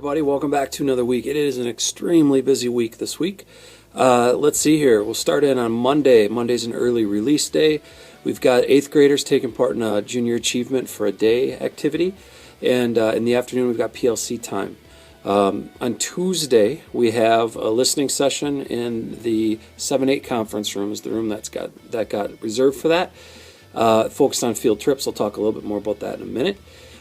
everybody. Welcome back to another week. It is an extremely busy week this week. Let's see here. We'll start in on Monday. Monday's an early release day. We've got 8th graders taking part in a Junior Achievement for a Day activity. And in the afternoon, we've got PLC time. On Tuesday, we have a listening session in the 7-8 conference room, is the room that got reserved for that. Focused on field trips. I'll talk a little bit more about that in a minute.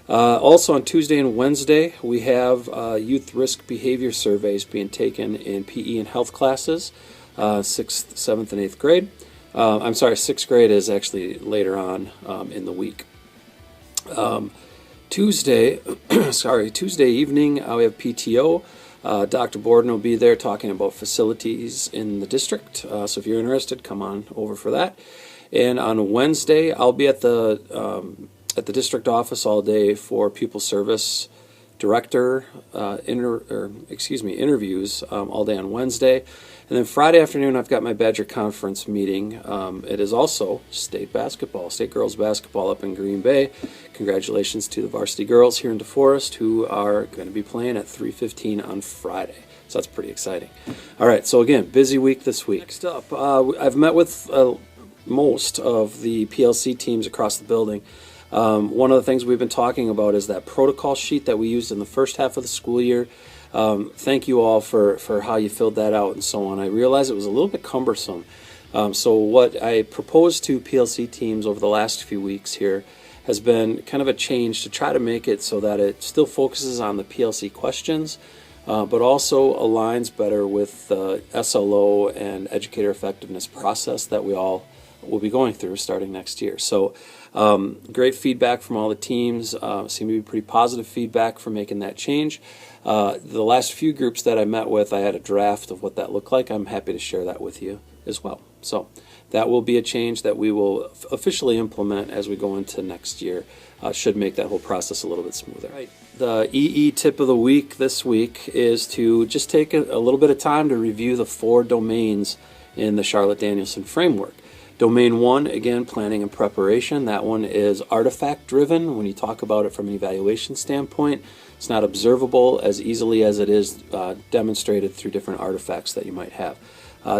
Also on Tuesday and Wednesday, we have youth risk behavior surveys being taken in PE and health classes, 6th, 7th, and 8th grade. 6th grade is actually later on in the week. Tuesday evening, we have PTO. Dr. Borden will be there talking about facilities in the district. So if you're interested, come on over for that. And on Wednesday, I'll be at the district office all day for pupil service director interviews all day on Wednesday. And then Friday afternoon, I've got my Badger Conference meeting. It is also state girls basketball up in Green Bay. Congratulations to the varsity girls here in DeForest who are going to be playing at 3:15 on Friday. So that's pretty exciting. All right, so again, busy week this week. Next up, I've met with most of the PLC teams across the building. One of the things we've been talking about is that protocol sheet that we used in the first half of the school year. Thank you all for how you filled that out and so on. I realized it was a little bit cumbersome. So what I proposed to PLC teams over the last few weeks here has been kind of a change to try to make it so that it still focuses on the PLC questions, but also aligns better with the SLO and educator effectiveness process that we all will be going through starting next year. So great feedback from all the teams. Seemed to be pretty positive feedback for making that change. The last few groups that I met with, I had a draft of what that looked like. I'm happy to share that with you as well. So that will be a change that we will officially implement as we go into next year. Should make that whole process a little bit smoother. Right. The EE tip of the week this week is to just take a little bit of time to review the 4 domains in the Charlotte Danielson framework. Domain 1, again, planning and preparation. That one is artifact driven. When you talk about it from an evaluation standpoint, it's not observable as easily as it is demonstrated through different artifacts that you might have.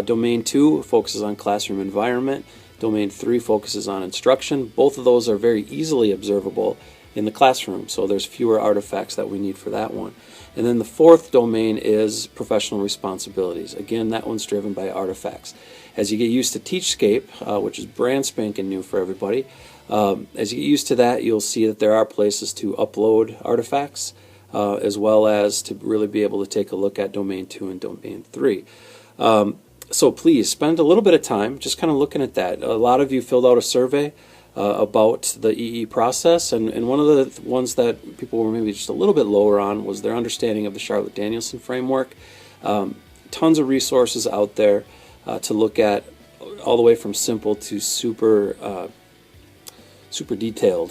Domain 2 focuses on classroom environment. Domain 3 focuses on instruction. Both of those are very easily observable in the classroom, so there's fewer artifacts that we need for that one. And then the 4th domain is professional responsibilities. Again, that one's driven by artifacts. As you get used to Teachscape, which is brand spanking new for everybody, as you get used to that, you'll see that there are places to upload artifacts, as well as to really be able to take a look at Domain 2 and Domain 3. So please spend a little bit of time just kind of looking at that. A lot of you filled out a survey about the EE process, and one of the ones that people were maybe just a little bit lower on was their understanding of the Charlotte Danielson framework. Tons of resources out there to look at, all the way from simple to super detailed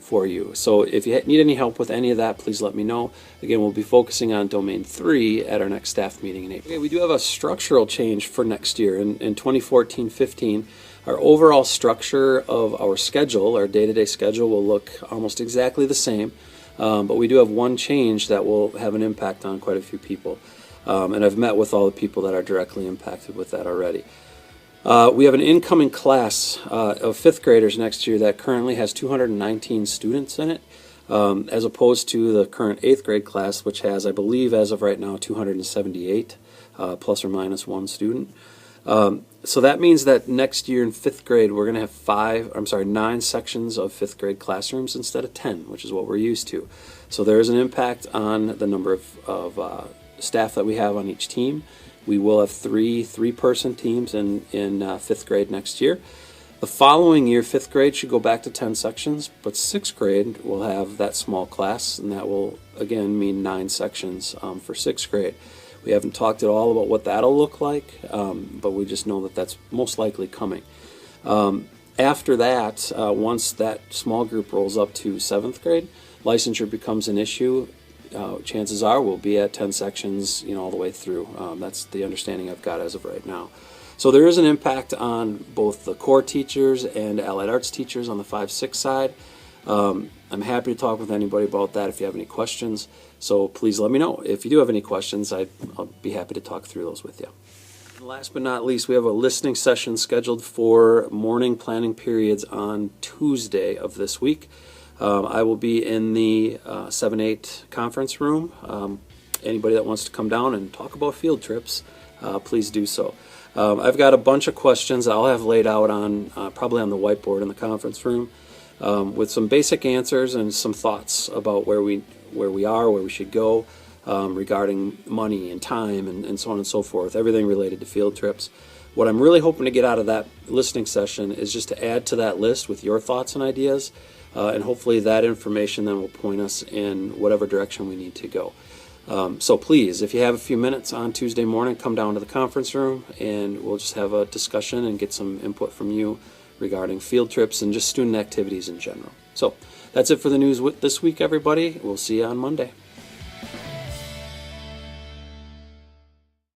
for you. So if you need any help with any of that, please let me know. Again, we'll be focusing on Domain 3 at our next staff meeting in April. Okay, we do have a structural change for next year. In 2014-15, our overall structure of our schedule, our day-to-day schedule, will look almost exactly the same, but we do have one change that will have an impact on quite a few people. And I've met with all the people that are directly impacted with that already. We have an incoming class of 5th graders next year that currently has 219 students in it, as opposed to the current 8th grade class, which has, I believe, as of right now, 278, plus or minus 1 student. So that means that next year in 5th grade, we're going to have 9 sections of 5th grade classrooms instead of 10, which is what we're used to. So there is an impact on the number of staff that we have on each team. We will have three-person teams in 5th grade next year. The following year, 5th grade should go back to 10 sections, but 6th grade will have that small class, and that will, again, mean 9 sections for 6th grade. We haven't talked at all about what that'll look like, but we just know that that's most likely coming. After that, once that small group rolls up to 7th grade, licensure becomes an issue. Chances are we'll be at 10 sections, all the way through. That's the understanding I've got as of right now. So there is an impact on both the core teachers and allied arts teachers on the 5-6 side. I'm happy to talk with anybody about that if you have any questions. So please let me know. If you do have any questions, I'll be happy to talk through those with you. And last but not least, we have a listening session scheduled for morning planning periods on Tuesday of this week. I will be in the 7-8 conference room. Anybody that wants to come down and talk about field trips, please do so. I've got a bunch of questions I'll have laid out on probably on the whiteboard in the conference room with some basic answers and some thoughts about where we are, where we should go regarding money and time and so on and so forth, everything related to field trips. What I'm really hoping to get out of that listening session is just to add to that list with your thoughts and ideas, and hopefully that information then will point us in whatever direction we need to go. So please, if you have a few minutes on Tuesday morning, come down to the conference room and we'll just have a discussion and get some input from you regarding field trips and just student activities in general. So that's it for the news this week, everybody. We'll see you on Monday.